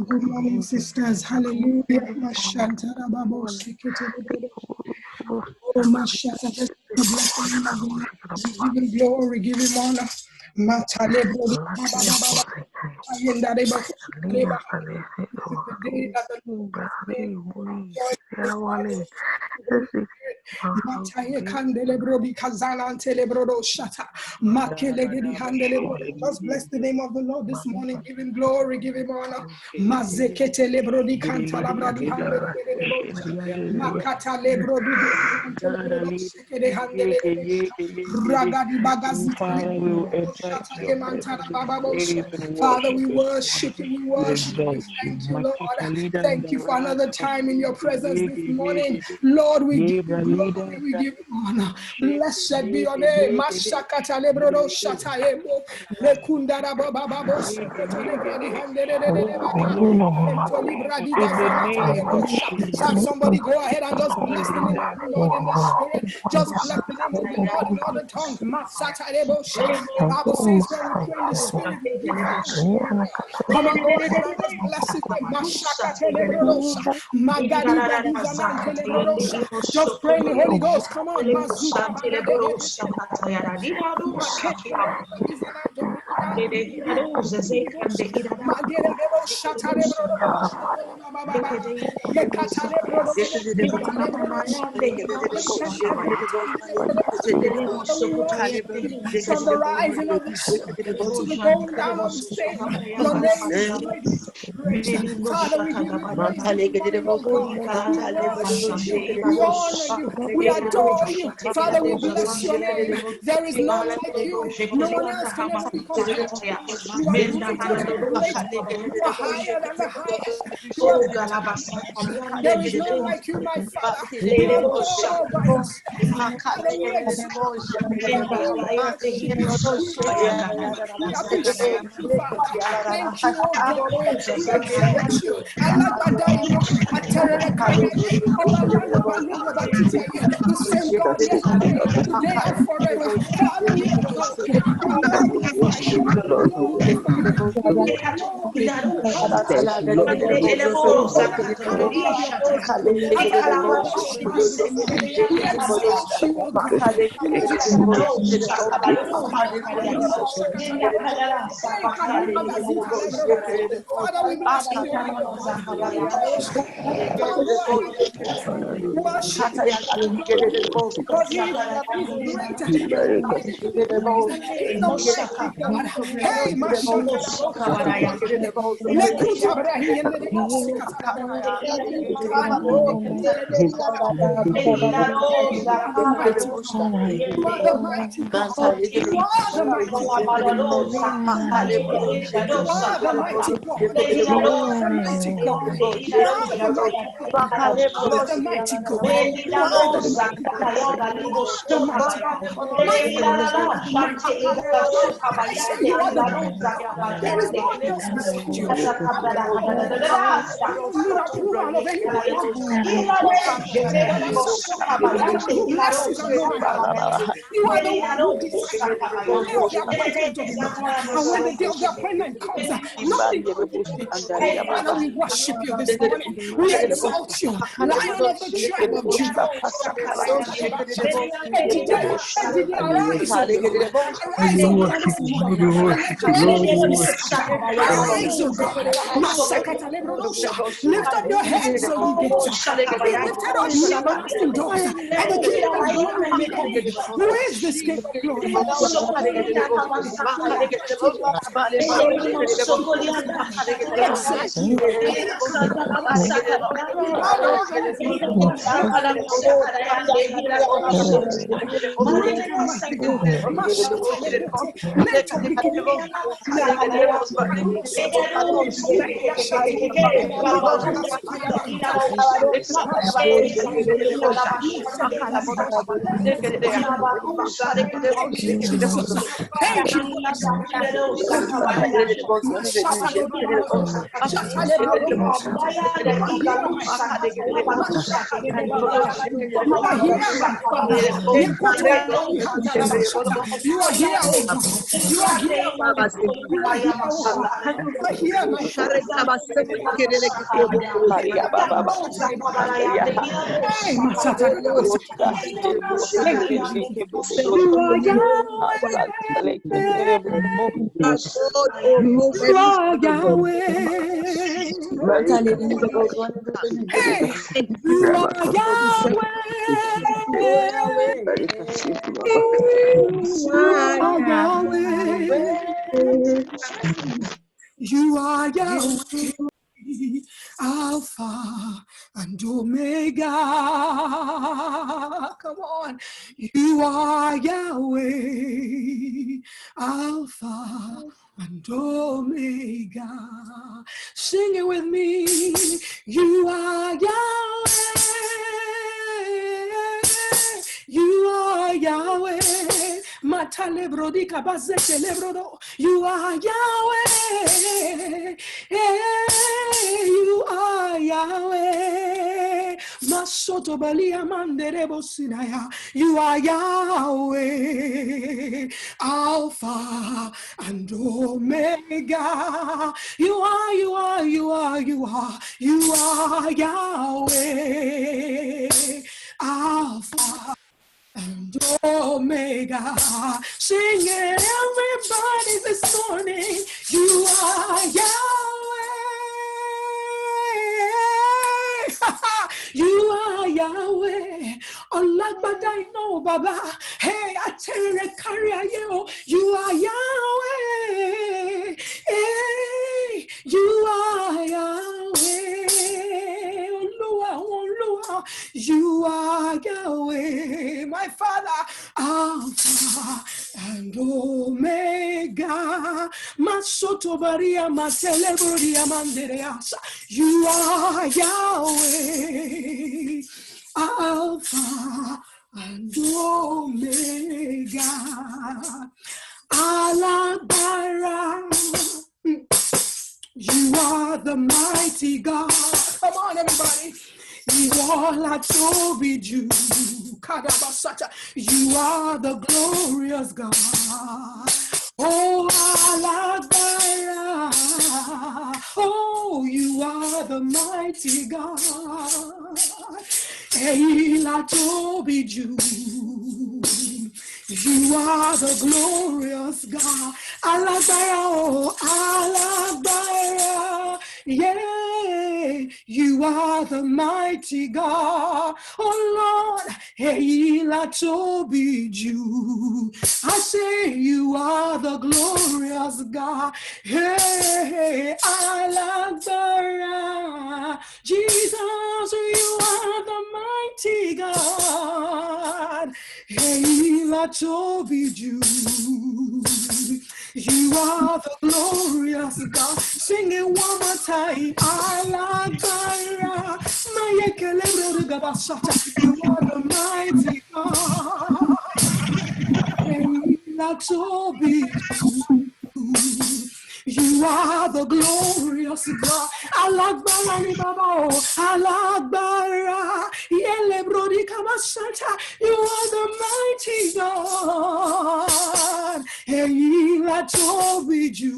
Good morning, sisters. Hallelujah. Oh, Mashata, let's bless the name of the Lord. Give him glory, give him honor. Matalebro, this is the day that the Lord has made. Mataye kandelebro di kazana antelebro shata. Makelegedi handelebro. Just bless the name of the Lord this morning. Give him glory, give him honor. Mazekete lebro di kantalabra di handelebro. Makata lebro di handelebro shekede handelebro. Ragadi bagazita. Father, we worship you, we worship you. Thank you, Lord. Thank you for another time in your presence this morning. Lord, we give you glory, we give you honor. Blessed be your name. Mashakata lebrodo shatayebo. Lekundara bababo sokoto lebradi Can somebody go ahead and just bless the name of the Lord in the spirit? Just bless the name of the Lord in other tongues. The Bible says when we pray in the spirit, we give thanks. Come on, go ahead and just bless it. Just pray in the Holy Ghost. Come on. From the rising of the sun to the going down of the same, your name is great. Father, we give you praise. We honor you. We adore you. Father, we bless your name. There is none like you. No one else can ever be compared to you. You are greater than the greatest. You are higher than the highest. You are better than the best. There is none like you, my Father. You are God all by yourself. Father, we exalt you. We appreciate you, Father. Thank you, oh God. We exalt you. The same God yesterday, today, and forever. Father, we exalt you. We magnify you. We glorify you. Father, we bless you. Worship because he is greater. Hey, you are the mighty God. You are the mighty God. You are the mighty God. You are the mighty God. You are the mighty God. You are the mighty God. You are the mighty God. There is no one else beside you. You need approval of anyone. Who blesses and no man. You are the one who decides the day of the appointment of the Lord. And when the day of the appointment comes, nothing can be changed. Father, we worship you this morning. We exalt you. Lion of the tribe of Judah. Arise, O God. Arise, O God, this morning. Arise, O God. Lift up your heads, O ye gates. Lifted up, ye everlasting doors. And the King of glory may come in. Who is this King of glory? Thank you. You are here, my Father. You are here, oh God. You are here, my God. You are here, oh God. You are here, my Father. Thank you, Jesus. You are Yahweh. You are Yahweh. Hey, you are Yahweh. You are Yahweh. You are Yahweh. Alpha and Omega. Come on. You are Yahweh. Alpha and Omega. Sing it with me. You are Yahweh. You are Yahweh. You are Yahweh. You are Yahweh. Masoto balia manderebo sinaya. You are Yahweh. Alpha and Omega. You are Yahweh. Alpha and Omega. Sing it, everybody, this morning. You are Yahweh. You are Yahweh. Olagbada ino baba. Hey, I tell you, carry you. You are Yahweh. Hey, you are Yahweh. You are Yahweh, my Father, Alpha and Omega. Masoto baria mateleburia mandereasa. You are Yahweh, Alpha and Omega. Alabara. You are the mighty God. Come on, everybody. You are like Tobiju. You are the glorious God. Oh, Alabara. Oh, you are the mighty God. Eila Tobiju. You are the glorious God. Alabara, oh, Alabara. Yeah, you are the mighty God. Oh Lord, Eila Tobiju. I say you are the glorious God. Hey, Alabara. Jesus, you are the mighty God. Eila Tobiju. You are the glorious God. Sing it one more time. Alabara. You are the mighty God. Eila Tobiju. You are the glorious God. Alagbara ni baba, Alagbara, Yelebrodi Kamasanta. You are the mighty God. Eila Tobiju,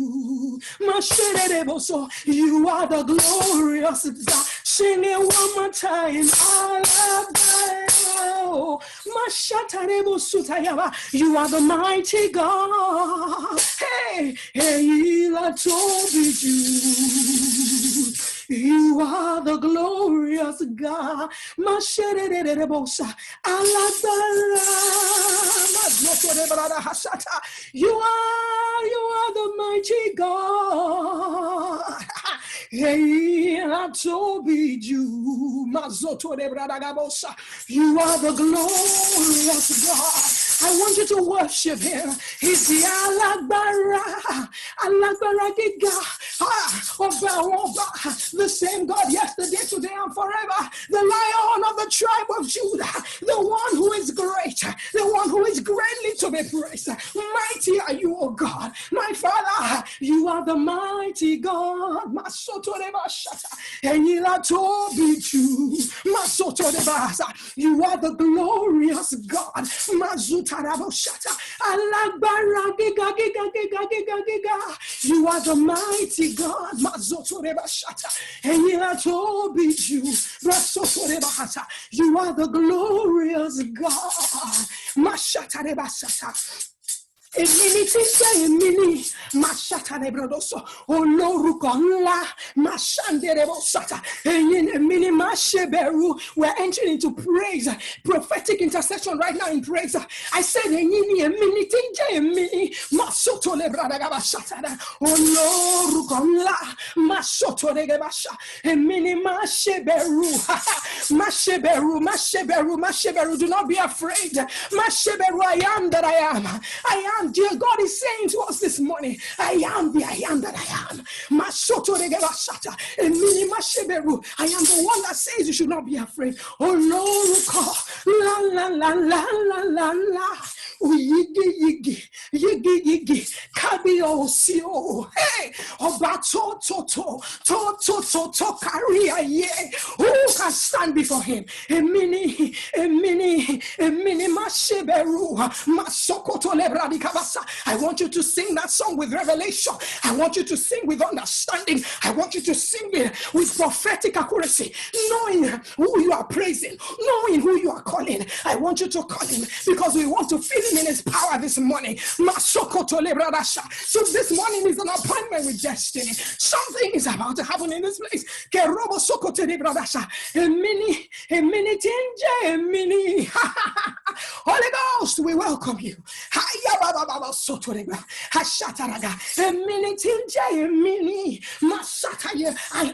Mashereboso. You are the glorious God. Sing it one more time. Alagbara, Mashatarebo. You are the mighty God. Hey, Eila Tobiju. You are the glorious God. Masherebosa. Alabara. You are the mighty God. Eila Tobiju. You are the glorious God. I want you to worship him. He's the Alagbara. The same God yesterday, today, and forever. The Lion of the tribe of Judah, the one who is great, the one who is greatly to be praised. Mighty are you, O God. My Father, you are the mighty God. You are the glorious God. You are the mighty God. You are the glorious God. Emini mashata nebrodoso olorukonla mashanderebosata emini masheberu. We're entering into praise, prophetic intercession right now in praise. I said emini tinja emini masoto lebradagabashata olorukonla masoto negebasha emini masheberu masheberu. Do not be afraid. Masheberu, I am that I am. I am. Dear God is saying to us this morning, I am the I am that I am. I am the one that says you should not be afraid. Oh Lord, la la la la la la la. Yigi kabio sio. Hey, obato to career ye. Who can stand before him? Emini masheberu masokoto lebradi kabasa. I want you to sing that song with revelation. I want you to sing with understanding. I want you to sing it with prophetic accuracy, knowing who you are praising, knowing who you are calling. I want you to call him because we want to feel him in his power this morning. So this morning is an appointment with destiny. Something is about to happen in this place. Holy Ghost, we welcome you. I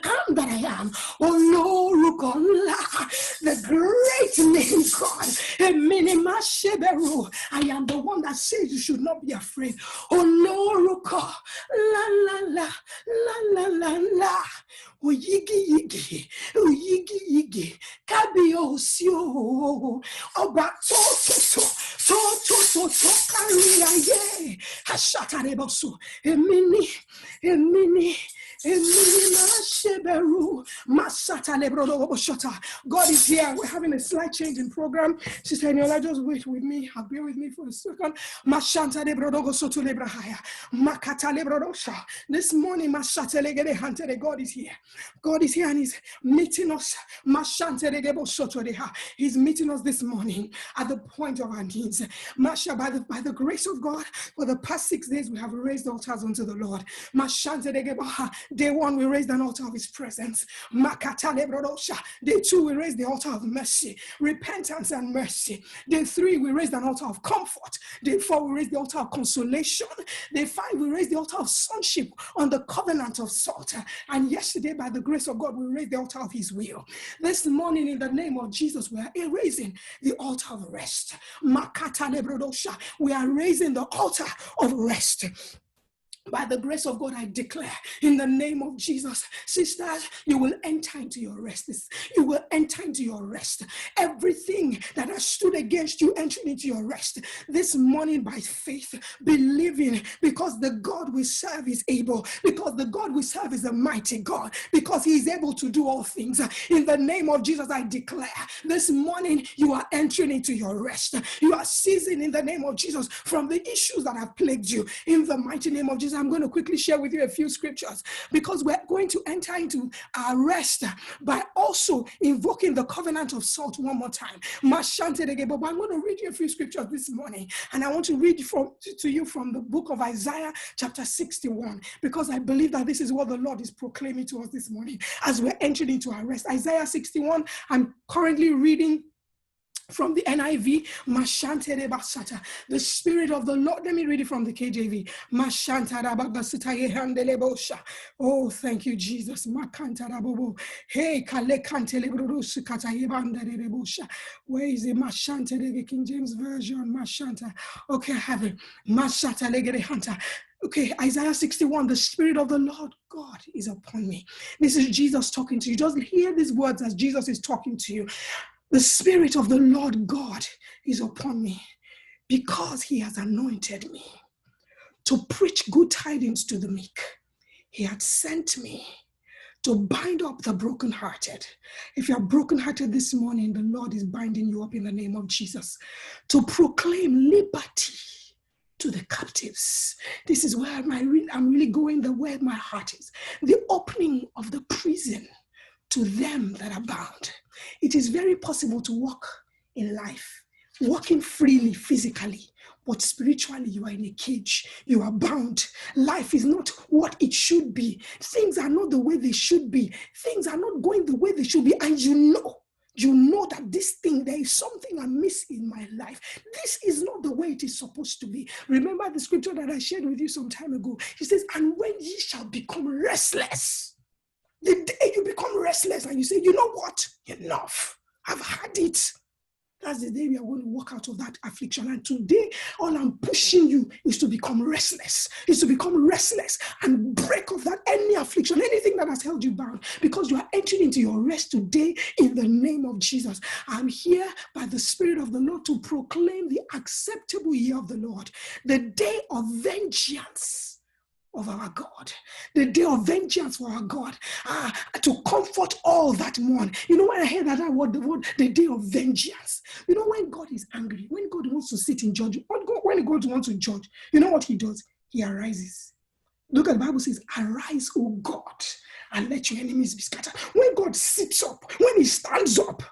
am that I am. Oh Lord, the great name God. I am the one that says you should not be afraid. Oh Lord, la la la la la la. Oh yigi, kabio sio, oba to karia ye, hashata rebosu, emini. God is here. We're having a slight change in program. Sister Eniola, just wait with me. Bear with me for a second. This morning, God is here. God is here and He's meeting us. He's meeting us this morning at the point of our needs. By the grace of God, for the past 6 days, we have raised altars unto the Lord. Day 1, we raised an altar of His presence. Day 2, we raised the altar of mercy, repentance and mercy. Day 3, we raised an altar of comfort. Day 4, we raised the altar of consolation. Day 5, we raised the altar of sonship on the covenant of salt. And yesterday, by the grace of God, we raised the altar of His will. This morning, in the name of Jesus, we are raising the altar of rest. We are raising the altar of rest. By the grace of God, I declare in the name of Jesus, sisters, you will enter into your rest. You will enter into your rest. Everything that has stood against you entering into your rest this morning by faith, believing, because the God we serve is able, because the God we serve is a mighty God, because He is able to do all things. In the name of Jesus, I declare this morning you are entering into your rest. You are ceasing in the name of Jesus from the issues that have plagued you. In the mighty name of Jesus, I'm going to quickly share with you a few scriptures because we're going to enter into our rest by also invoking the covenant of salt one more time. But I'm going to read you a few scriptures this morning, and I want to read to you from the book of Isaiah chapter 61 because I believe that this is what the Lord is proclaiming to us this morning as we're entering into our rest. Isaiah 61, I'm currently reading From the NIV, the Spirit of the Lord. Let me read it from the KJV. Oh, thank you, Jesus. Hey, where is it? The King James Version. Okay, I have it. Okay, Isaiah 61, the Spirit of the Lord God is upon me. This is Jesus talking to you. Just hear these words as Jesus is talking to you. The Spirit of the Lord God is upon me because he has anointed me to preach good tidings to the meek. He had sent me to bind up the brokenhearted. If you're brokenhearted this morning, the Lord is binding you up in the name of Jesus. To proclaim liberty to the captives. This is where I'm really going, where my heart is. The opening of the prison to them that are bound. It is very possible to walk in life, walking freely physically, but spiritually you are in a cage. You are bound. Life is not what it should be. Things are not the way they should be. Things are not going the way they should be. And you know that this thing, there is something amiss in my life. This is not the way it is supposed to be. Remember the scripture that I shared with you some time ago. He says, and when ye shall become restless, the day you become restless and you say, you know what? Enough. I've had it. That's the day we are going to walk out of that affliction. And today, all I'm pushing you is to become restless. Is to become restless and break off that any affliction, anything that has held you bound, because you are entering into your rest today in the name of Jesus. I'm here by the Spirit of the Lord to proclaim the acceptable year of the Lord, the day of vengeance of our God, the day of vengeance for our God, to comfort all that mourn. You know, when I hear that word, the day of vengeance, you know, when God is angry, when God wants to sit in judgment, when God wants to judge, you know what he does? He arises. Look at the Bible says, arise, O God, and let your enemies be scattered. When God sits up, when he stands up,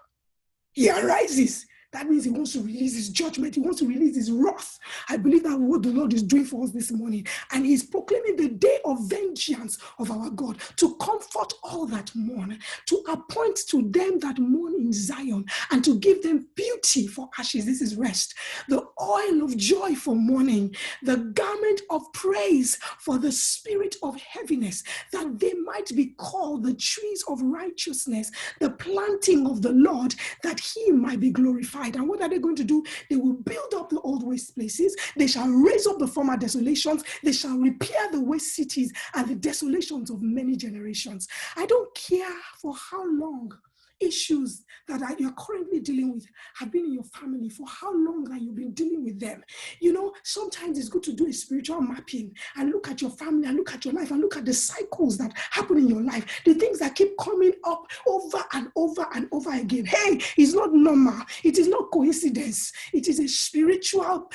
he arises. That means he wants to release his judgment. He wants to release his wrath. I believe that's what the Lord is doing for us this morning. And he's proclaiming the day of vengeance of our God, to comfort all that mourn, to appoint to them that mourn in Zion, and to give them beauty for ashes. This is rest. The oil of joy for mourning, the garment of praise for the spirit of heaviness, that they might be called the trees of righteousness, the planting of the Lord, that he might be glorified. And what are they going to do? They will build up the old waste places. They shall raise up the former desolations. They shall repair the waste cities and the desolations of many generations. I don't care for how long issues that you're currently dealing with have been in your family, for how long have you been dealing with them. You know, sometimes it's good to do a spiritual mapping and look at your family and look at your life and look at the cycles that happen in your life, the things that keep coming up over and over and over again. Hey, it's not normal. It is not coincidence. It is a spiritual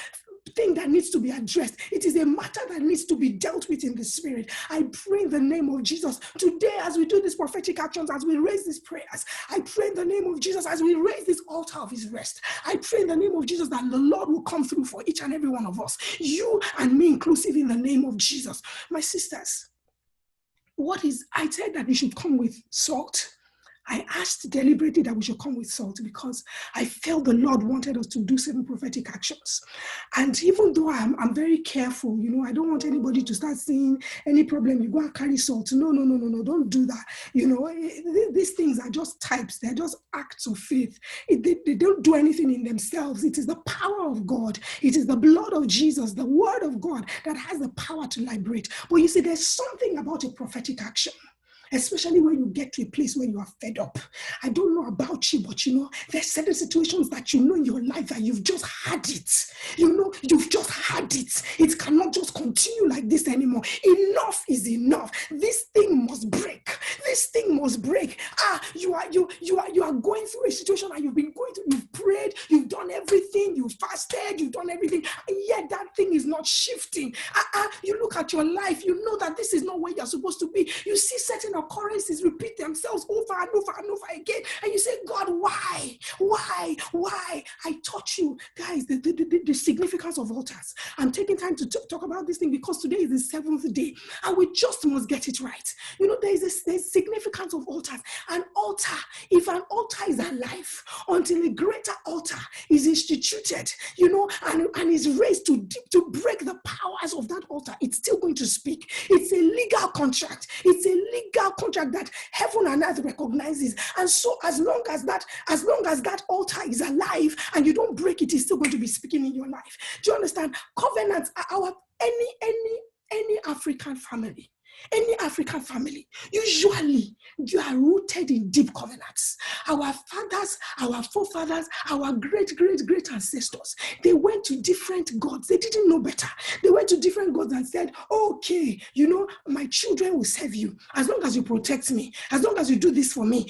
thing that needs to be addressed. It is a matter that needs to be dealt with in the spirit. I pray in the name of Jesus today, as we do these prophetic actions, as we raise these prayers, I pray in the name of Jesus, as we raise this altar of his rest, I pray in the name of Jesus that the Lord will come through for each and every one of us, you and me inclusive, in the name of Jesus. My sisters, I said that we should come with salt. I asked deliberately that we should come with salt because I felt the Lord wanted us to do certain prophetic actions. And even though I'm very careful, you know, I don't want anybody to start seeing any problem. You go and carry salt. No, don't do that. You know, these things are just types. They're just acts of faith. They don't do anything in themselves. It is the power of God. It is the blood of Jesus, the word of God, that has the power to liberate. But you see, there's something about a prophetic action, especially when you get to a place where you are fed up. I don't know about you, but you know, there's certain situations that you know in your life that you've just had it. You know, you've just had it. It cannot just continue like this anymore. Enough is enough. This thing must break. This thing must break. You are going through a situation and you've prayed, you've done everything, you've fasted, you've done everything, and yet that thing is not shifting. You look at your life, you know that this is not where you're supposed to be. You see certain occurrences repeat themselves over and over and over again, and you say, God, why? I taught you guys the significance of altars. I'm taking time to talk about this thing because today is the 7th day and we just must get it right. You know, there's significance of altars. An altar, if an altar is alive until a greater altar is instituted, and is raised to break the powers of that altar, it's still going to speak. It's a legal contract. It's a legal contract that heaven and earth recognizes. And so as long as that altar is alive and you don't break it, it's still going to be speaking in your life. Do you understand? Covenants are any African family. Any African family, usually you are rooted in deep covenants. Our fathers, our forefathers, our great ancestors, they went to different gods. They didn't know better. They went to different gods and said, okay, my children will serve you as long as you protect me, as long as you do this for me.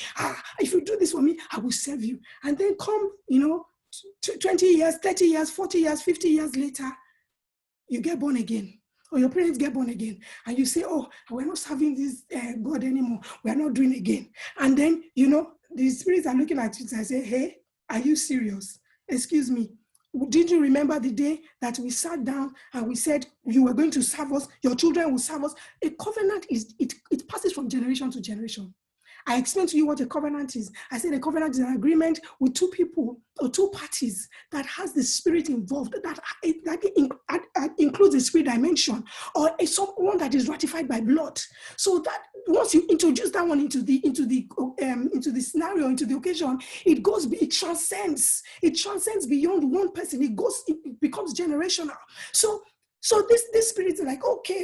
If you do this for me, I will serve you. And then come, 20 years, 30 years, 40 years, 50 years later, you get born again. Or your parents get born again, and you say, oh, we're not serving this God anymore. We're not doing it again. And then, the spirits are looking at you and say, hey, are you serious? Excuse me. Did you remember the day that we sat down and we said you were going to serve us, your children will serve us? A covenant it passes from generation to generation. I explained to you what a covenant is. I said a covenant is an agreement with two people or two parties that has the spirit involved, that includes the spirit dimension, or someone that is ratified by blood. So that once you introduce that one into the scenario, into the occasion, it transcends beyond one person. It becomes generational. So this spirit is like, okay.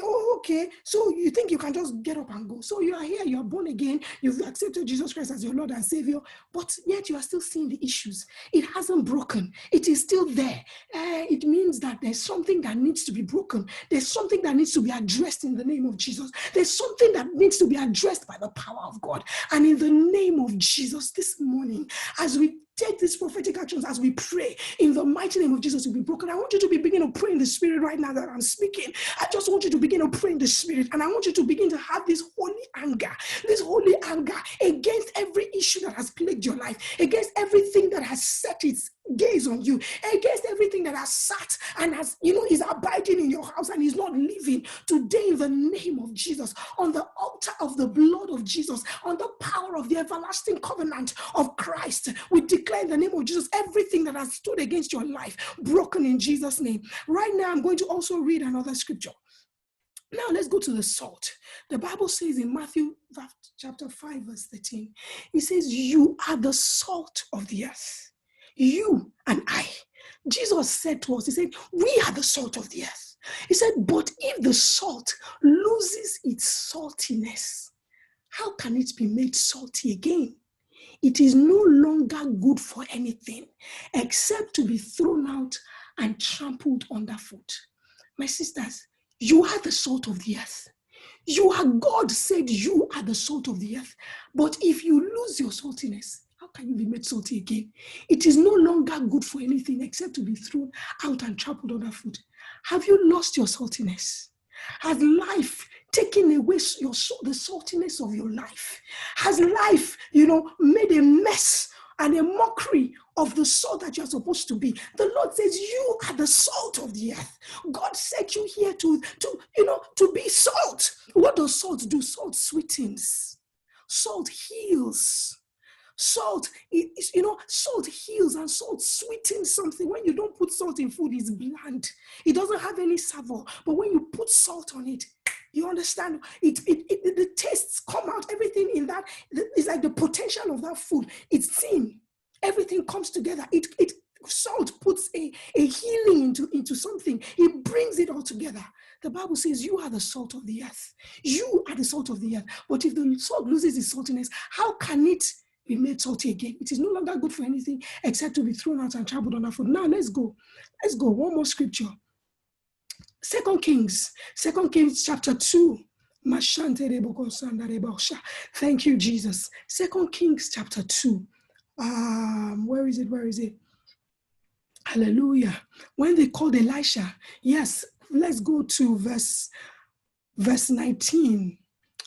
So you think you can just get up and go. So you are here, you are born again, you've accepted Jesus Christ as your Lord and Savior, but yet you are still seeing the issues. It hasn't broken. It is still there. It means that there's something that needs to be broken. There's something that needs to be addressed in the name of Jesus. There's something that needs to be addressed by the power of God. And in the name of Jesus, this morning, as we take these prophetic actions, as we pray, in the mighty name of Jesus, will be broken. I want you to begin to pray in the spirit right now that I'm speaking. I just want you to begin to pray in the spirit, and I want you to begin to have this holy anger against every issue that has plagued your life, against everything that has set its gaze on you, against everything that has sat and is abiding in your house and is not living. Today, in the name of Jesus, on the altar of the blood of Jesus, on the power of the everlasting covenant of Christ, we declare in the name of Jesus everything that has stood against your life broken in Jesus' name. Right now, I'm going to also read another scripture. Now let's go to the salt. The Bible says in Matthew chapter 5 verse 13, it says, you are the salt of the earth. You and I. Jesus said to us, he said, we are the salt of the earth. He said, but if the salt loses its saltiness, how can it be made salty again? It is no longer good for anything except to be thrown out and trampled underfoot. My sisters, you are the salt of the earth. God said you are the salt of the earth. But if you lose your saltiness, how can you be made salty again? It is no longer good for anything except to be thrown out and trampled underfoot. Have you lost your saltiness? Has life taken away the saltiness of your life? Has life, made a mess and a mockery of the salt that you're supposed to be? The Lord says you are the salt of the earth. God set you here to be salt. What does salt do? Salt sweetens. Salt heals. Salt heals and salt sweetens something. When you don't put salt in food, it's bland. It doesn't have any savor. But when you put salt on it, you understand, the tastes come out. Everything in that is like the potential of that food. It's seen. Everything comes together. Salt puts a healing into something. It brings it all together. The Bible says you are the salt of the earth. You are the salt of the earth. But if the salt loses its saltiness, how can it be made salty again? It is no longer good for anything except to be thrown out and trampled underfoot. Now let's go. One more scripture. 2 Kings chapter 2. Thank you, Jesus. 2 Kings chapter 2. Where is it? Hallelujah. When they called Elisha, yes, let's go to verse 19.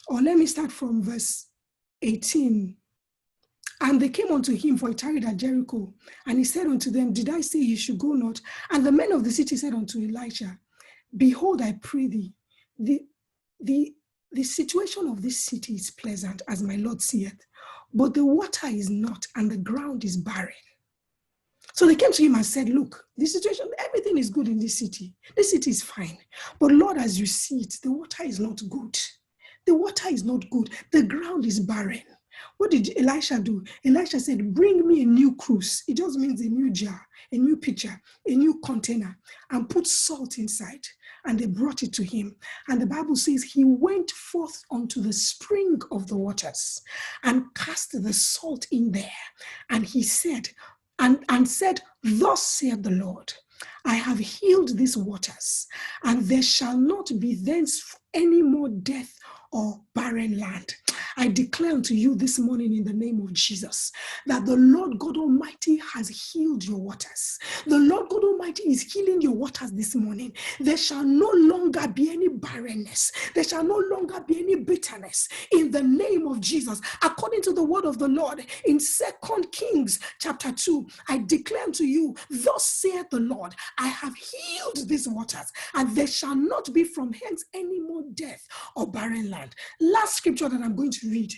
Or let me start from verse 18. And they came unto him, for he tarried at Jericho. And he said unto them, did I say ye should go not? And the men of the city said unto Elisha, behold, I pray thee, the situation of this city is pleasant, as my Lord seeth, but the water is not, and the ground is barren. So they came to him and said, look, the situation, everything is good in this city. This city is fine. But Lord, as you see it, the water is not good. The water is not good. The ground is barren. What did Elisha do? Elisha said, bring me a new cruse. It just means a new jar, a new pitcher, a new container, and put salt inside. And they brought it to him. And the Bible says he went forth unto the spring of the waters and cast the salt in there. And he said, and said, thus saith the Lord, I have healed these waters, and there shall not be thence any more death or barren land. I declare unto you this morning in the name of Jesus that the Lord God Almighty has healed your waters. The Lord God Almighty is healing your waters this morning. There shall no longer be any barrenness. There shall no longer be any bitterness in the name of Jesus. According to the word of the Lord in 2 Kings chapter 2, I declare unto you, thus saith the Lord, I have healed these waters, and there shall not be from hence any more death or barren land. Last scripture that I'm going to read.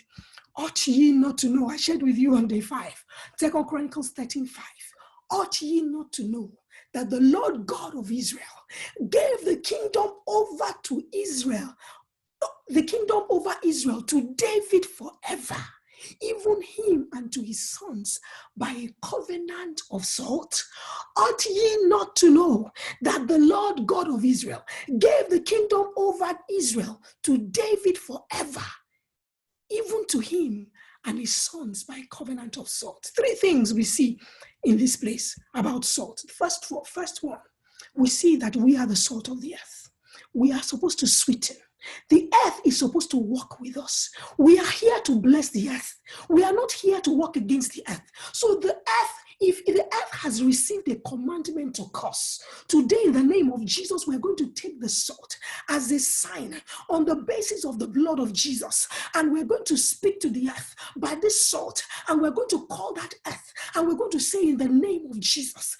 Ought ye not to know? I shared with you on day 5. 2 Chronicles 13:5. Ought ye not to know that the Lord God of Israel gave the kingdom over to Israel, the kingdom over Israel to David forever, even him and to his sons, by a covenant of salt? Ought ye not to know that the Lord God of Israel gave the kingdom over Israel to David forever, even to him and his sons, by a covenant of salt? 3 things we see in this place about salt. First one, we see that we are the salt of the earth. We are supposed to sweeten. The earth is supposed to walk with us. We are here to bless the earth. We are not here to walk against the earth. So the earth, if the earth has received a commandment to curse, today in the name of Jesus, we're going to take the salt as a sign on the basis of the blood of Jesus. And we're going to speak to the earth by this salt. And we're going to call that earth. And we're going to say in the name of Jesus,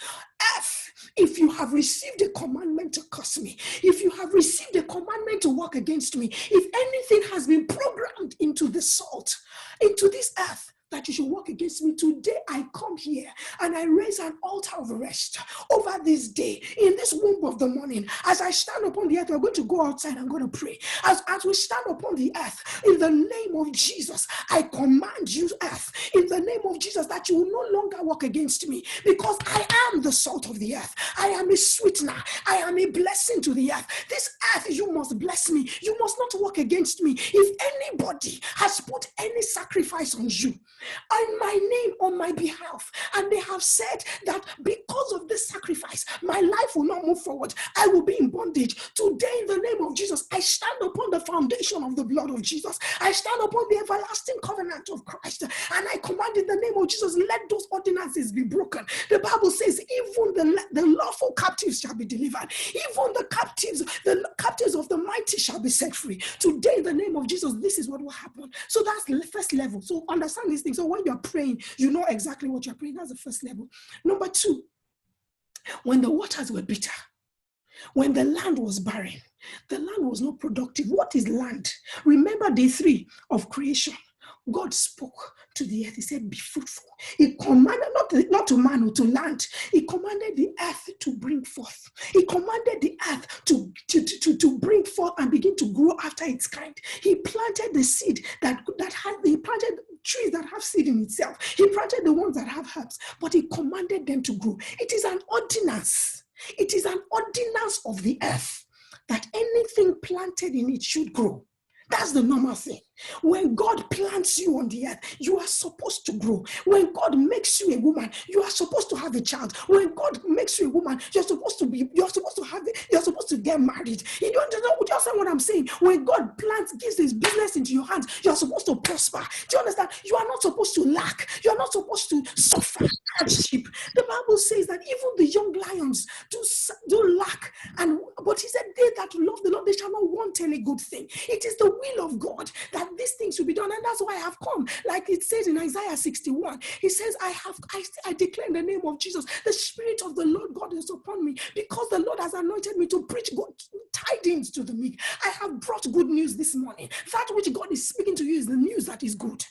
earth, if you have received a commandment to curse me, if you have received a commandment to work against me, if anything has been programmed into the salt, into this earth, that you should walk against me, today I come here and I raise an altar of rest over this day, in this womb of the morning. As I stand upon the earth, we're going to go outside and going to pray. As we stand upon the earth, in the name of Jesus, I command you, earth, in the name of Jesus, that you will no longer walk against me, because I am the salt of the earth. I am a sweetener. I am a blessing to the earth. This earth, you must bless me. You must not walk against me. If anybody has put any sacrifice on you, on my name, on my behalf, and they have said that because of this sacrifice, my life will not move forward, I will be in bondage, today in the name of Jesus, I stand upon the foundation of the blood of Jesus. I stand upon the everlasting covenant of Christ, and I command in the name of Jesus, let those ordinances be broken. The Bible says, even the lawful captives shall be delivered. Even the captives of the mighty shall be set free. Today in the name of Jesus, this is what will happen. So that's the first level. So understand these things. So when you're praying, you know exactly what you're praying. That's the first level. Number 2, when the waters were bitter, when the land was barren, the land was not productive. What is land? Remember day 3 of creation. God spoke to the earth. He said, be fruitful. He commanded, not to man or to land. He commanded the earth to bring forth. He commanded the earth to bring forth and begin to grow after its kind. He planted the seed he planted trees that have seed in itself. He planted the ones that have herbs, but he commanded them to grow. It is an ordinance. It is an ordinance of the earth that anything planted in it should grow. That's the normal thing. When God plants you on the earth, you are supposed to grow. When God makes you a woman, you are supposed to have a child. When God makes you a woman, you're supposed to get married. You don't understand what I'm saying? When God gives his business into your hands, you're supposed to prosper. Do you understand? You are not supposed to lack. You're not supposed to suffer hardship. The Bible says that even the young lions do lack. But he said, they that love the Lord, they shall not want any good thing. It is the will of God that these things will be done. And that's why I have come. Like it says in Isaiah 61, he says, I declare in the name of Jesus, the Spirit of the Lord God is upon me, because the Lord has anointed me to preach good tidings to the meek. I have brought good news this morning. That which God is speaking to you is the news that is good.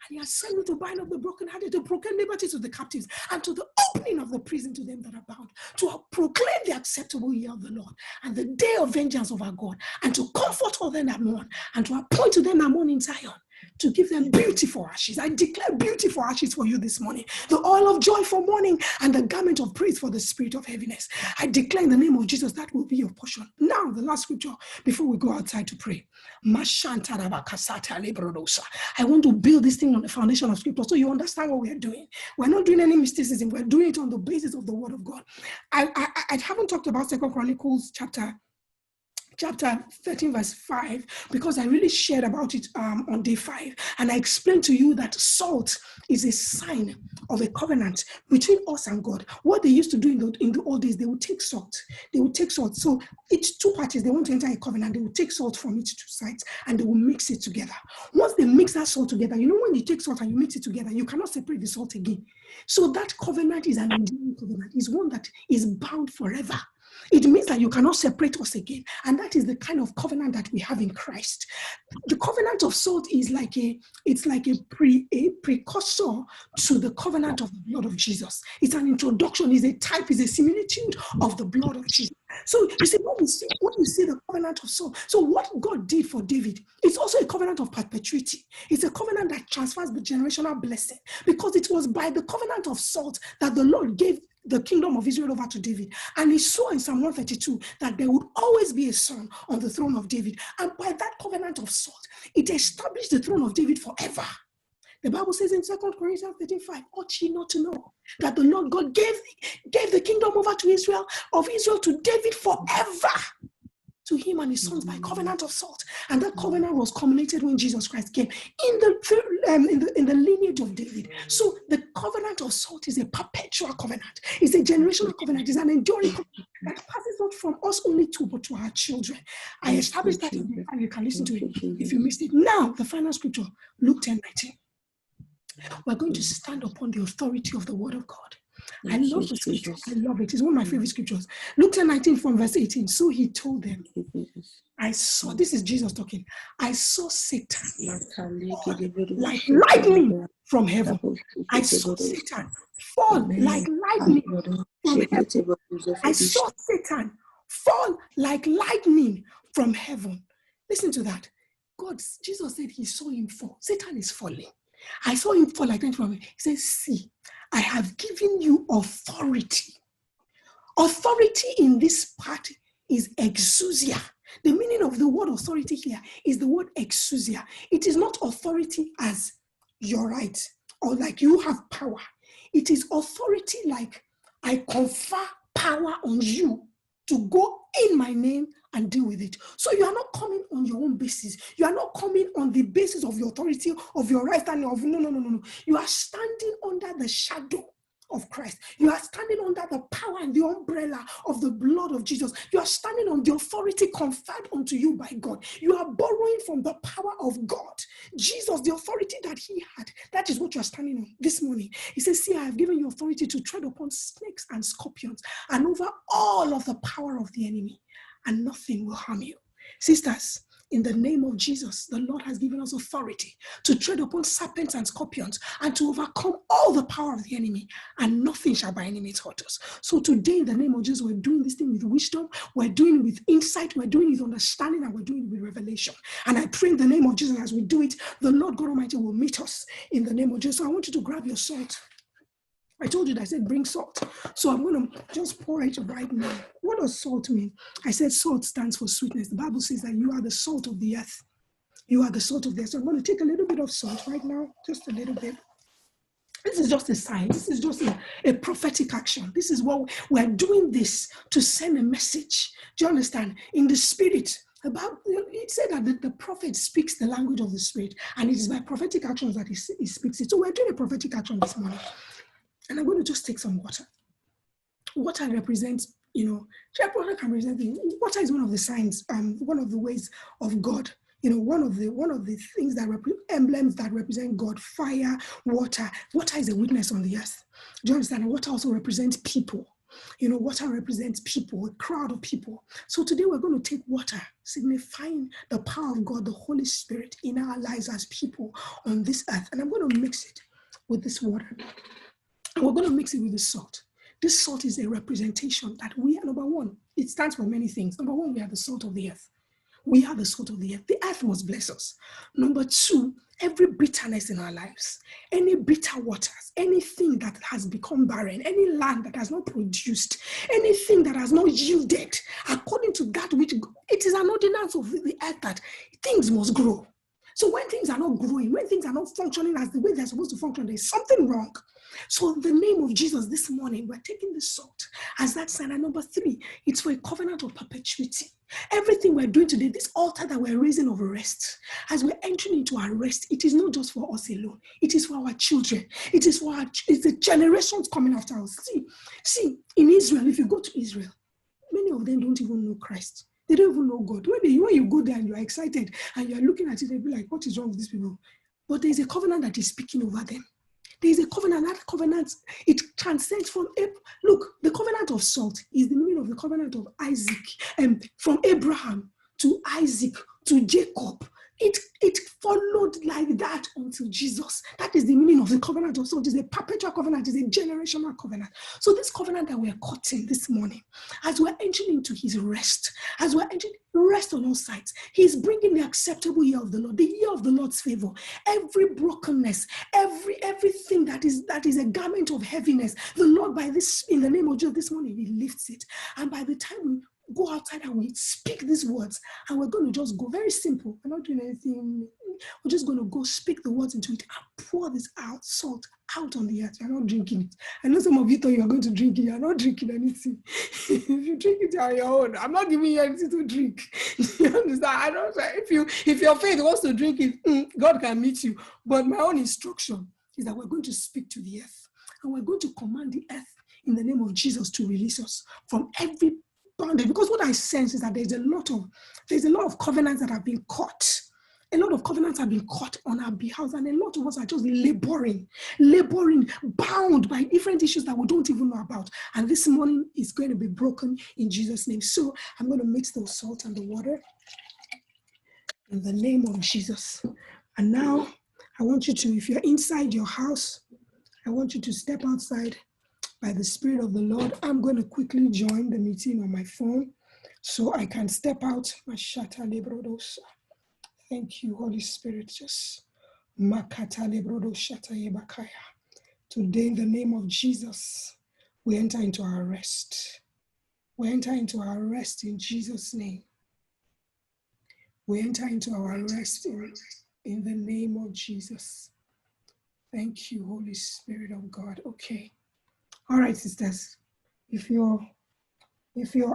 And he has sent me to bind up the brokenhearted, to proclaim liberty to the captives, and to the opening of the prison to them that are bound, to proclaim the acceptable year of the Lord, and the day of vengeance of our God, and to comfort all them that mourn, and to appoint to them that mourn in Zion, to give them beauty for ashes. I declare beauty for ashes for you this morning. The oil of joy for mourning, and the garment of praise for the spirit of heaviness. I declare in the name of Jesus that will be your portion. Now, the last scripture before we go outside to pray. I want to build this thing on the foundation of scripture so you understand what we are doing. We're not doing any mysticism. We're doing it on the basis of the word of God. I haven't talked about 2 Chronicles chapter 13 verse 5, because I really shared about it on day 5, and I explained to you that salt is a sign of a covenant between us and God. What they used to do in the old days, they would take salt. So each two parties, they want to enter a covenant, they would take salt from each two sides and they will mix it together. Once they mix that salt together, you know, when you take salt and you mix it together, you cannot separate the salt again. So that covenant is an enduring covenant. It's one that is bound forever. It means that you cannot separate us again. And that is the kind of covenant that we have in Christ. The covenant of salt is like a precursor to the covenant of the blood of Jesus. It's an introduction, is a type, is a similitude of the blood of Jesus. So you see, when you see the covenant of salt, so what God did for David, it's also a covenant of perpetuity. It's a covenant that transfers the generational blessing, because it was by the covenant of salt that the Lord gave the kingdom of Israel over to David. And he saw in Psalm 132 that there would always be a son on the throne of David. And by that covenant of salt, it established the throne of David forever. The Bible says in 2 Corinthians 13:5, ought ye not to know that the Lord God gave the kingdom over to Israel, to David forever, to him and his sons by covenant of salt. And that covenant was culminated when Jesus Christ came in the lineage of David. So the covenant of salt is a perpetual covenant. It's a generational covenant. It's an enduring covenant that passes not from us only to, but to our children. I established that in the, and you can listen to it if you missed it. Now, the final scripture, Luke 10:19. We're going to stand upon the authority of the word of God. I love the scripture. I love it. It's one of my favorite scriptures. Luke 10:19 from verse 18. So he told them, I saw, this is Jesus talking, I saw Satan like lightning from heaven. I saw Satan fall like lightning from heaven. I saw Satan fall like lightning from heaven. Listen to that. Jesus said he saw him fall. Satan is falling. I saw him fall like that from him. He says, see, I have given you authority. Authority in this part is exousia. The meaning of the word authority here is the word exousia. It is not authority as your right or like you have power. It is authority like I confer power on you to go in my name and deal with it. So you are not coming on your own basis. You are not coming on the basis of your authority, of your right standing, of no. You are standing under the shadow of Christ. You are standing under the power and the umbrella of the blood of Jesus. You are standing on the authority conferred unto you by God. You are borrowing from the power of God. Jesus, the authority that he had, that is what you are standing on this morning. He says, see, I have given you authority to tread upon snakes and scorpions and over all of the power of the enemy, and nothing will harm you. Sisters, in the name of Jesus, the Lord has given us authority to tread upon serpents and scorpions and to overcome all the power of the enemy, and nothing shall by any means hurt us. So today, in the name of Jesus, we're doing this thing with wisdom, we're doing it with insight, we're doing it with understanding, and we're doing it with revelation. And I pray in the name of Jesus, as we do it, the Lord God Almighty will meet us in the name of Jesus. So I want you to grab your salt. I told you that I said bring salt. So I'm going to just pour it right now. What does salt mean? I said salt stands for sweetness. The Bible says that you are the salt of the earth. You are the salt of the earth. So I'm going to take a little bit of salt right now, just a little bit. This is just a sign. This is just a prophetic action. This is what we're doing, this to send a message. Do you understand? In the spirit. About it said that the prophet speaks the language of the spirit, and it is by prophetic actions that he speaks it. So we're doing a prophetic action this morning. And I'm going to just take some water. Water represents, water can represent, water is one of the signs, one of the ways of God, one of the things that emblems that represent God, fire, water. Water is a witness on the earth. Do you understand? Water also represents people. Water represents people, a crowd of people. So today we're going to take water, signifying the power of God, the Holy Spirit in our lives as people on this earth. And I'm going to mix it with this water. And we're going to mix it with the salt. This salt is a representation that we are, number one, it stands for many things. Number one, we are the salt of the earth. We are the salt of the earth. The earth must bless us. Number two, every bitterness in our lives, any bitter waters, anything that has become barren, any land that has not produced, anything that has not yielded, according to that which, it is an ordinance of the earth that things must grow. So when things are not growing, when things are not functioning as the way they're supposed to function, there's something wrong. So in the name of Jesus this morning, we're taking the salt as that sign. And number three, it's for a covenant of perpetuity. Everything we're doing today, this altar that we're raising of rest, as we're entering into our rest, it is not just for us alone. It is for our children. It is for it's the generations coming after us. See, in Israel, if you go to Israel, many of them don't even know Christ. They don't even know God. When you go there and you're excited and you're looking at it, they'll be like, what is wrong with these people? But there's a covenant that is speaking over them. There's a covenant. That covenant, it transcends from, look, the covenant of salt is the meaning of the covenant of Isaac. From Abraham to Isaac to Jacob. It followed like that until Jesus. That is the meaning of the covenant of salt. It's a perpetual covenant. It's a generational covenant. So this covenant that we're cutting this morning, as we're entering into his rest, as we're entering rest on all sides, he's bringing the acceptable year of the Lord, the year of the Lord's favor. Every brokenness, everything that is a garment of heaviness, the Lord, by this, in the name of Jesus, this morning, he lifts it. And by the time we go outside and we speak these words, and we're going to just go very simple. We're not doing anything. We're just going to go speak the words into it and pour this out, salt out on the earth. You're not drinking it. I know some of you thought you're going to drink it. You're not drinking anything. If you drink it on your own, I'm not giving you anything to drink. You understand? I don't know. If your faith wants to drink it, God can meet you. But my own instruction is that we're going to speak to the earth, and we're going to command the earth in the name of Jesus to release us from every bondage. Because what I sense is that there's a lot of covenants that have been caught. A lot of covenants have been caught on our behalf, and a lot of us are just laboring, bound by different issues that we don't even know about. And this morning is going to be broken in Jesus' name. So I'm going to mix the salt and the water in the name of Jesus. And now I want you to, if you're inside your house, I want you to step outside by the Spirit of the Lord. I'm going to quickly join the meeting on my phone so I can step out. Thank you, Holy Spirit. Just today, in the name of Jesus, we enter into our rest. We enter into our rest in Jesus' name. We enter into our rest in the name of Jesus. Thank you, Holy Spirit of God. Okay. All right, sisters. If you're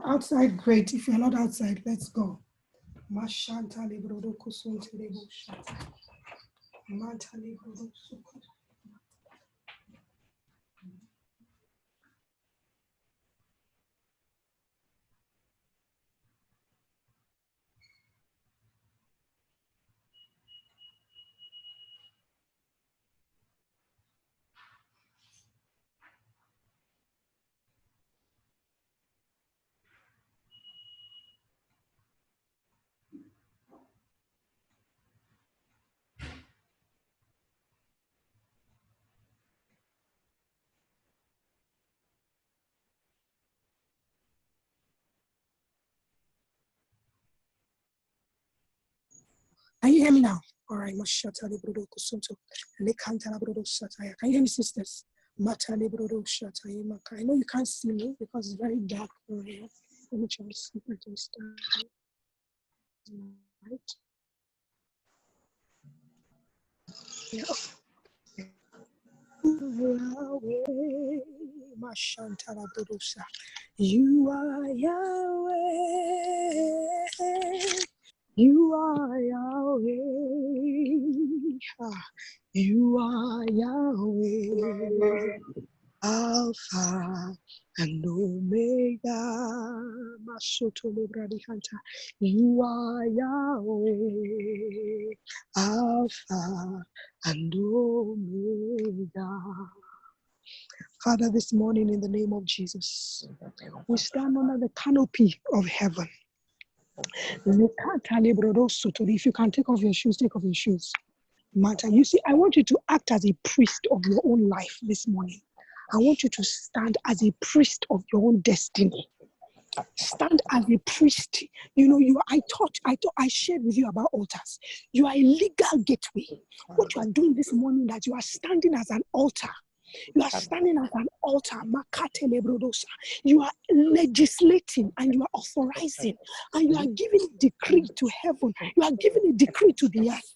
outside, great. If you're not outside, let's go. Can you hear me now? All right. Can you hear me, sisters? I know you can't see me because it's very dark over here. Let me try to see if I can start. Right. Yeah. Yahweh, you are Yahweh. You are Yahweh. You are Yahweh. Alpha and Omega. You are Yahweh. Alpha and Omega. Father, this morning in the name of Jesus, we stand under the canopy of heaven. If you can take off your shoes, take off your shoes. Mata, you see, I want you to act as a priest of your own life this morning. I want you to stand as a priest of your own destiny. Stand as a priest. You know, I shared with you about altars. You are a legal gateway. What you are doing this morning, that you are standing as an altar. You are standing as an altar. You are legislating and you are authorizing and you are giving a decree to heaven. You are giving a decree to the earth.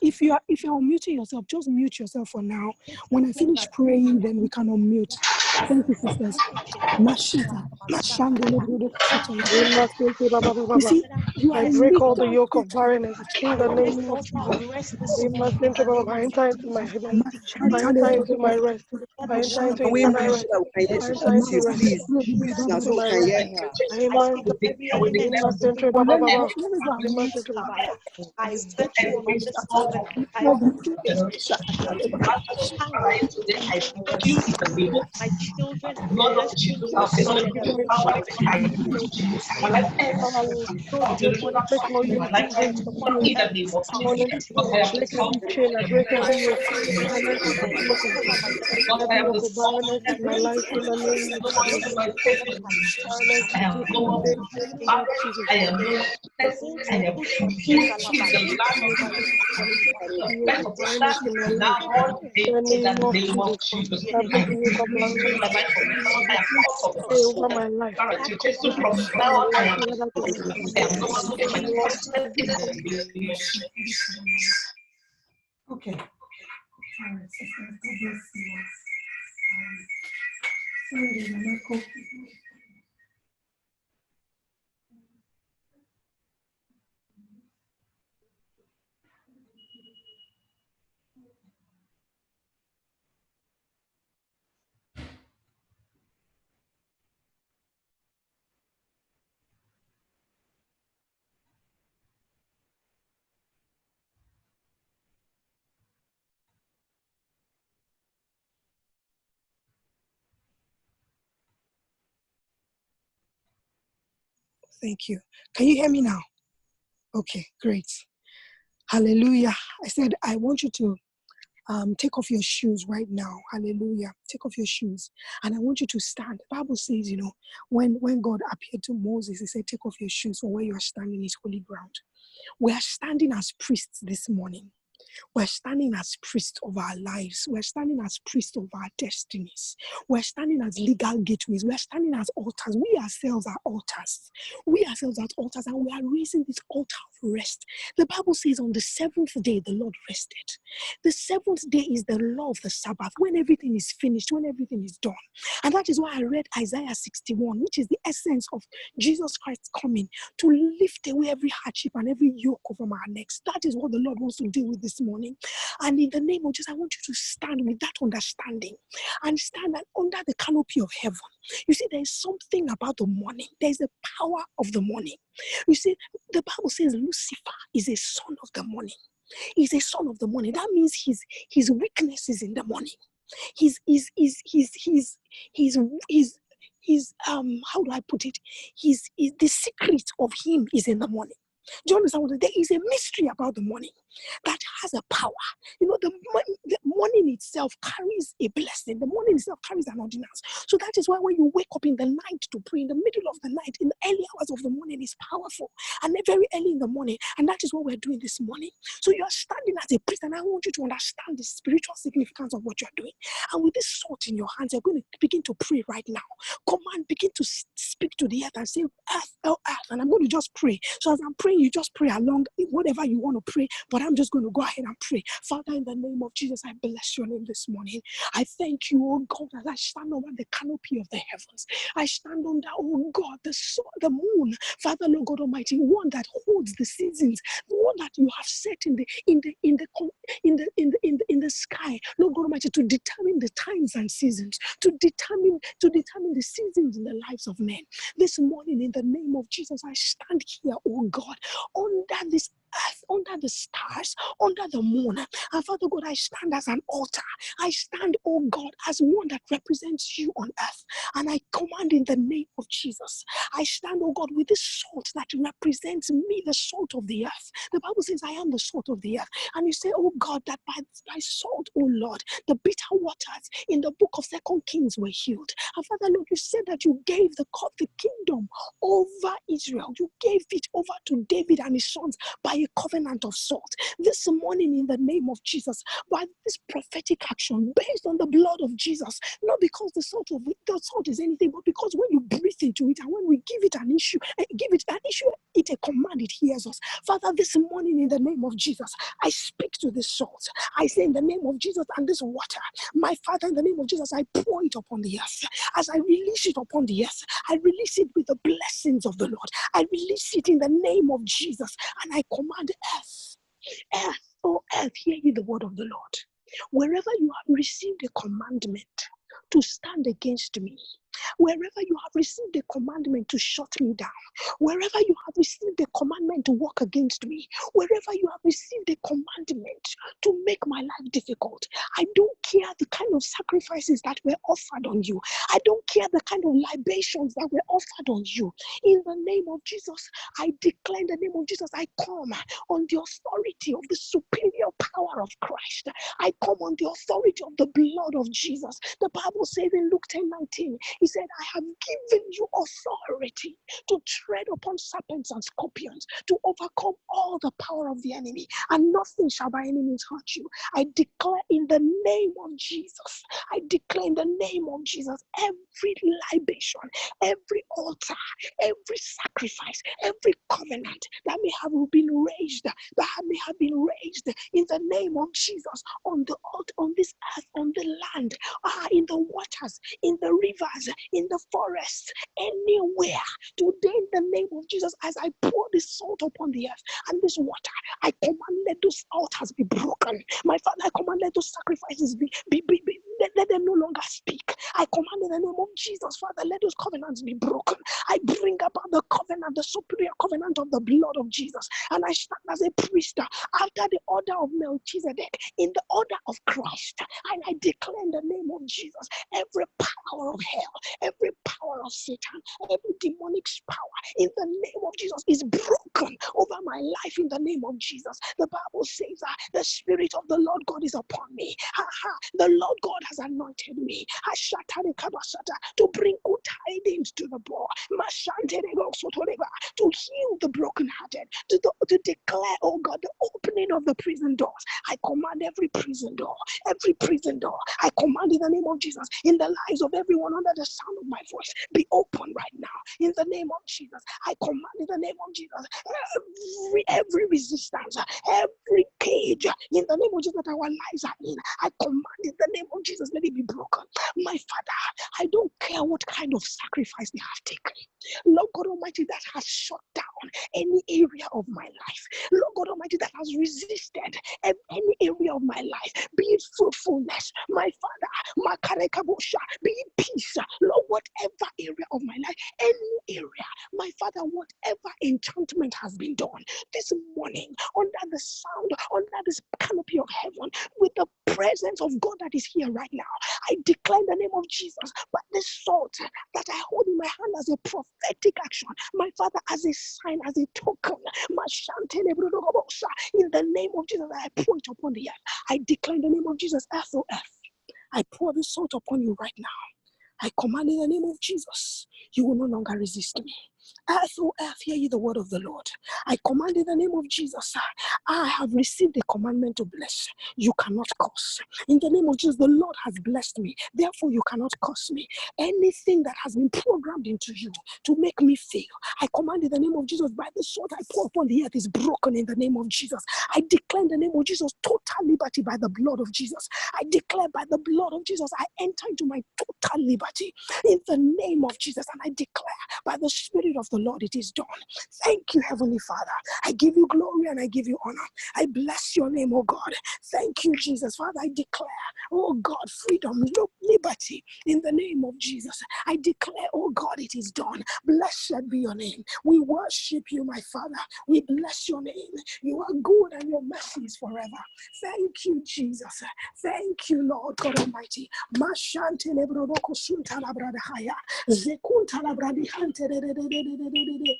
If you are unmuting yourself, just mute yourself for now. When I finish praying, then we can unmute. Thank you, sisters. You see, you are I break all the yoke of barrenness in the name of Jesus. I enter into my heaven. I enter into my rest. I enter into eternal rest. I enter into rest. Into my rest. Amen. I set you on this altar. I refuse my children and my destiny to my generation. Break every chain, I break every yoke. Every yoke of barrenness in my life in the name of Jesus. Over my life. Okay. Thank you. Can you hear me now? Okay, great. Hallelujah. I said, I want you to take off your shoes right now. Hallelujah. Take off your shoes. And I want you to stand. The Bible says, you know, when God appeared to Moses, he said, take off your shoes, for where you are standing is holy ground. We are standing as priests this morning. We're standing as priests of our lives. We're standing as priests of our destinies. We're standing as legal gateways. We're standing as altars. We ourselves are altars. We ourselves are altars, and we are raising this altar of rest. The Bible says on the seventh day, the Lord rested. The seventh day is the law of the Sabbath, when everything is finished, when everything is done. And that is why I read Isaiah 61, which is the essence of Jesus Christ coming to lift away every hardship and every yoke from our necks. That is what the Lord wants to deal with this morning. And in the name of Jesus, I want you to stand with that understanding and stand under the canopy of heaven. You see, there is something about the morning. There is the power of the morning. You see, the Bible says Lucifer is a son of the morning. He's a son of the morning. That means his weakness is in the morning. His how do I put it? The secret of him is in the morning. Do you understand? There is a mystery about the morning that has a power. You know, the morning itself carries a blessing. The morning itself carries an ordinance. So that is why when you wake up in the night to pray, in the middle of the night, in the early hours of the morning, is powerful. And very early in the morning. And that is what we're doing this morning. So you are standing as a priest, and I want you to understand the spiritual significance of what you're doing. And with this sword in your hands, you're going to begin to pray right now. Command, begin to speak to the earth and say, earth, oh earth, and I'm going to just pray. So as I'm praying, you just pray along whatever you want to pray, but I'm just going to go ahead and pray. Father, in the name of Jesus, I bless your name this morning. I thank you, oh God, as I stand under the canopy of the heavens. I stand under, oh God, the sun, the moon, Father, Lord God Almighty, one that holds the seasons, the one that you have set in the sky, Lord God Almighty, to determine the times and seasons, to determine the seasons in the lives of men. This morning, in the name of Jesus, I stand here, oh God, under this earth, under the stars, under the moon. And Father God, I stand as an altar. I stand, oh God, as one that represents you on earth. And I command in the name of Jesus. I stand, oh God, with this salt that represents me, the salt of the earth. The Bible says, I am the salt of the earth. And you say, oh God, that by salt, oh Lord, the bitter waters in the book of 2 Kings were healed. And Father, Lord, you said that you gave the kingdom over Israel. You gave it over to David and his sons by a covenant of salt. This morning, in the name of Jesus, by this prophetic action based on the blood of Jesus, not because the salt is anything, but because when you breathe into it and when we give it an issue, it a command, it hears us. Father, this morning, in the name of Jesus, I speak to this salt. I say, in the name of Jesus, and this water, my Father, in the name of Jesus, I pour it upon the earth. As I release it upon the earth, I release it with the blessings of the Lord. I release it in the name of Jesus, and I command earth, oh earth, hear ye the word of the Lord. Wherever you have received a commandment to stand against me, wherever you have received a commandment to shut me down, wherever you have received a commandment to work against me, wherever you have received a commandment to make my life difficult, I don't care the kind of sacrifices that were offered on you. I don't care the kind of libations that were offered on you. In the name of Jesus, I declare in the name of Jesus, I come on the authority of the superior power of Christ. I come on the authority of the blood of Jesus. The Bible says in Luke 10:19, he said, I have given you authority to tread upon serpents and scorpions, to overcome all the power of the enemy, and nothing shall by any means hurt you. I declare in the name of Jesus, I declare in the name of Jesus, every libation, every altar, every sacrifice, every covenant that may have been raised, in the name of Jesus, on the altar, on this earth, on the land, in the waters, in the rivers, in the forests, anywhere. Today, in the name of Jesus, as I pour this salt upon the earth and this water, I command let those altars be broken. My Father, I command let those sacrifices be let them no longer speak. I command in the name of Jesus, Father, let those covenants be broken. I bring about the covenant, the superior covenant of the blood of Jesus, and I stand as a priest after the order of Melchizedek, in the order of Christ, and I declare in the name of Jesus, every power of hell, every power of Satan, every demonic power, in the name of Jesus, is broken over my life in the name of Jesus. The Bible says that the Spirit of the Lord God is upon me. The Lord God has anointed me to bring good tidings to the poor, to heal the brokenhearted, to declare, oh God, the opening of the prison doors. I command every prison door, I command in the name of Jesus, in the lives of everyone under the sound of my voice, be open right now. In the name of Jesus, I command in the name of Jesus, every resistance, every cage, in the name of Jesus that our lives are in, I command in the name of Jesus, let it be broken. My Father, I don't care what kind of sacrifice they have taken. Lord God Almighty, that has shut down any area of my life. Lord God Almighty, that has resisted any area of my life, be it fruitfulness, my Father, Makarekabosha, be it peace, Lord, whatever area of my life, any area, my Father, whatever enchantment has been done this morning, under the sound, under this canopy of heaven, with the presence of God that is here right now, I declare in the name of Jesus, but the salt that I hold in my hand as a prophetic action, my Father, as a sign, as a token, in the name of Jesus, I pour it upon the earth. I declare in the name of Jesus, earth, oh earth, I pour this salt upon you right now. I command in the name of Jesus, you will no longer resist me. Earth, oh earth, hear ye the word of the Lord. I command in the name of Jesus, I have received a commandment to bless. You cannot curse. In the name of Jesus, the Lord has blessed me. Therefore, you cannot curse me. Anything that has been programmed into you to make me fail, I command in the name of Jesus, by the sword I pour upon the earth is broken in the name of Jesus. I declare in the name of Jesus, total liberty by the blood of Jesus. I declare by the blood of Jesus, I enter into my total liberty in the name of Jesus. And I declare by the Spirit of the Lord, it is done. Thank you, Heavenly Father. I give you glory and I give you honor. I bless your name, oh God. Thank you, Jesus. Father, I declare, oh God, freedom, liberty in the name of Jesus. I declare, oh God, it is done. Blessed be your name. We worship you, my Father. We bless your name. You are good and your mercy is forever. Thank you, Jesus. Thank you, Lord God Almighty. Mashante lebroboko sunta labradahaya. Zekunta labradihante de.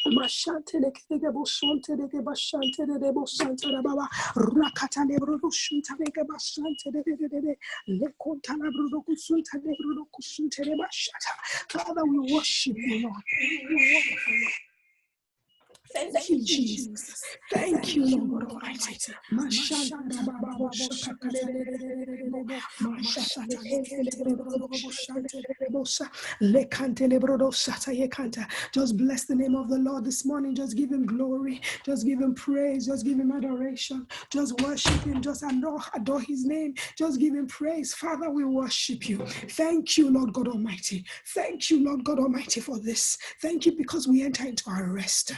Mashante de kegebo sonte de bashante de bosanta da baba rakata de brodo shunta de bashante de lekonta la brodo kusunta de brodo kusunte de bashata. Father, we worship you, Lord. Thank you, Jesus. Thank you, Lord God Almighty. Mashanta da baba boshakata de mashata lekente de brodo boshante de bosa lekante de brodo shata yekanta. Just bless the name of the Lord this morning. Just give him glory. Just give him praise. Just give him adoration. Just worship him. Just adore his name. Just give him praise. Father, we worship you. Thank you, Lord God Almighty. Thank you, Lord God Almighty, for this. Thank you because we enter into our rest.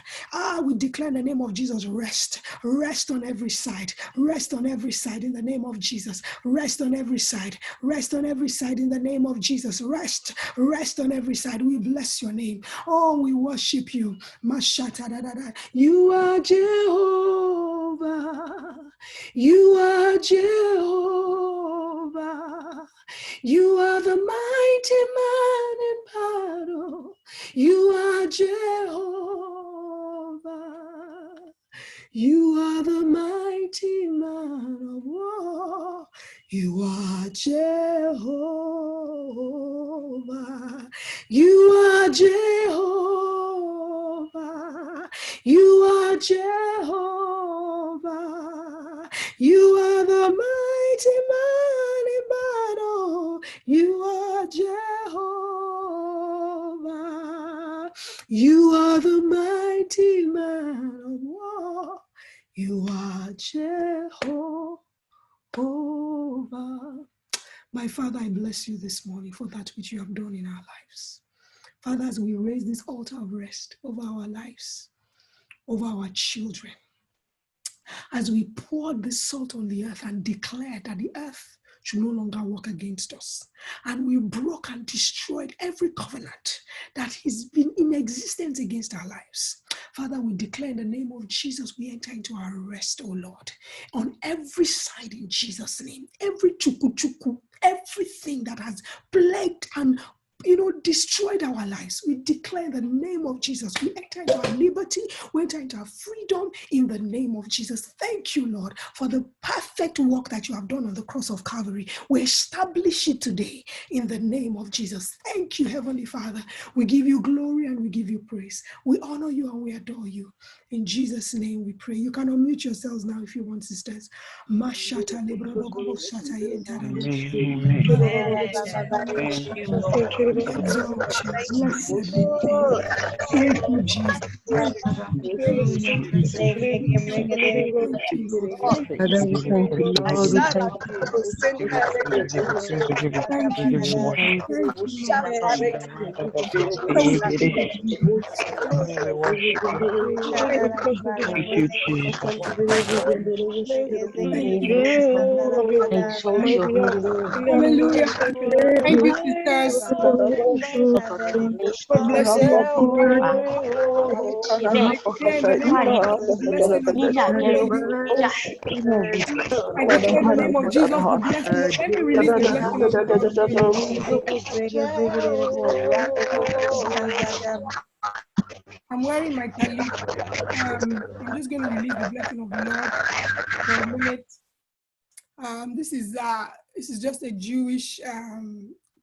We declare in the name of Jesus, rest. Rest on every side. Rest on every side in the name of Jesus. Rest on every side. Rest on every side in the name of Jesus. Rest. Rest on every side. We bless your name. Oh, we worship you. You are Jehovah. You are Jehovah. You are the mighty man in battle. You are Jehovah. You are the mighty man of war. You are Jehovah. You are Jehovah. You are Jehovah. You are the mighty man in battle. You are Jehovah. You are the mighty man of war. You are Jehovah. My Father, I bless you this morning for that which you have done in our lives. Father, as we raise this altar of rest over our lives, over our children, as we pour this salt on the earth and declare that the earth should no longer work against us. And we broke and destroyed every covenant that has been in existence against our lives. Father, we declare in the name of Jesus, we enter into our rest, oh Lord, on every side in Jesus' name. Every chuku, everything that has plagued and destroyed our lives. We declare in the name of Jesus. We enter into our liberty. We enter into our freedom in the name of Jesus. Thank you, Lord, for the perfect work that you have done on the cross of Calvary. We establish it today in the name of Jesus. Thank you, Heavenly Father. We give you glory and we give you praise. We honor you and we adore you. In Jesus' name we pray. You can unmute yourselves now if you want, sisters. Mashata lebrodogo shata yentara. Blessed be your name. Thank you, Jesus. Thank you, Jesus. Father, we thank you, Lord. We thank you. Thank you, Jesus. Thank you, Lord. Father, we thank you. Hallelujah. Thank you, sisters. God bless you. I declare in the name of Jesus, the blessing. Let me release the blessing of God. I'm wearing my tali. I'm just going to release the blessing of the Lord for a minute. This is just a Jewish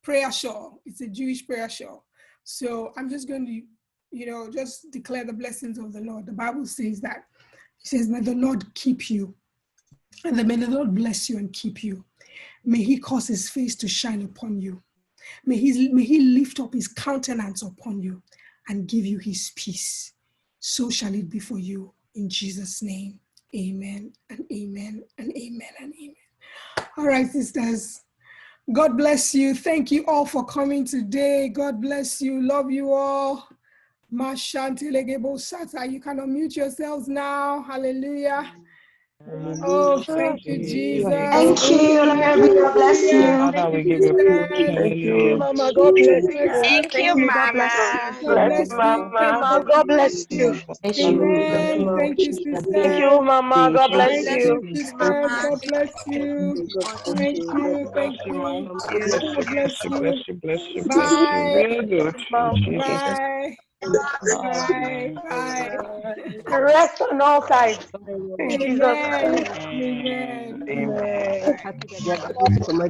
prayer shawl. It's a Jewish prayer shawl. So I'm just going to just declare the blessings of the Lord. The Bible says that. It says, may the Lord keep you, and may the Lord bless you and keep you. May he cause his face to shine upon you. May he lift up his countenance upon you and give you his peace. So shall it be for you in Jesus' name. Amen and amen and amen and amen. All right, sisters. God bless you. Thank you all for coming today. God bless you. Love you all. You can unmute yourselves now. Hallelujah. Oh, thank you, Jesus. Thank you, Lord. God bless you. Thank you, sister. Thank you, Mama. God bless you. Thank you, God bless Mama. you. God bless you. Mama. God bless you. Amen. Thank you, Thank sister. you, Mama. God bless Thank you. you, sisters. God bless you. Thank you. Thank you. God bless you. Bye. Bye. Bye. Bye. Rest on all sides. In Jesus' Amen. name. Amen. Amen. For my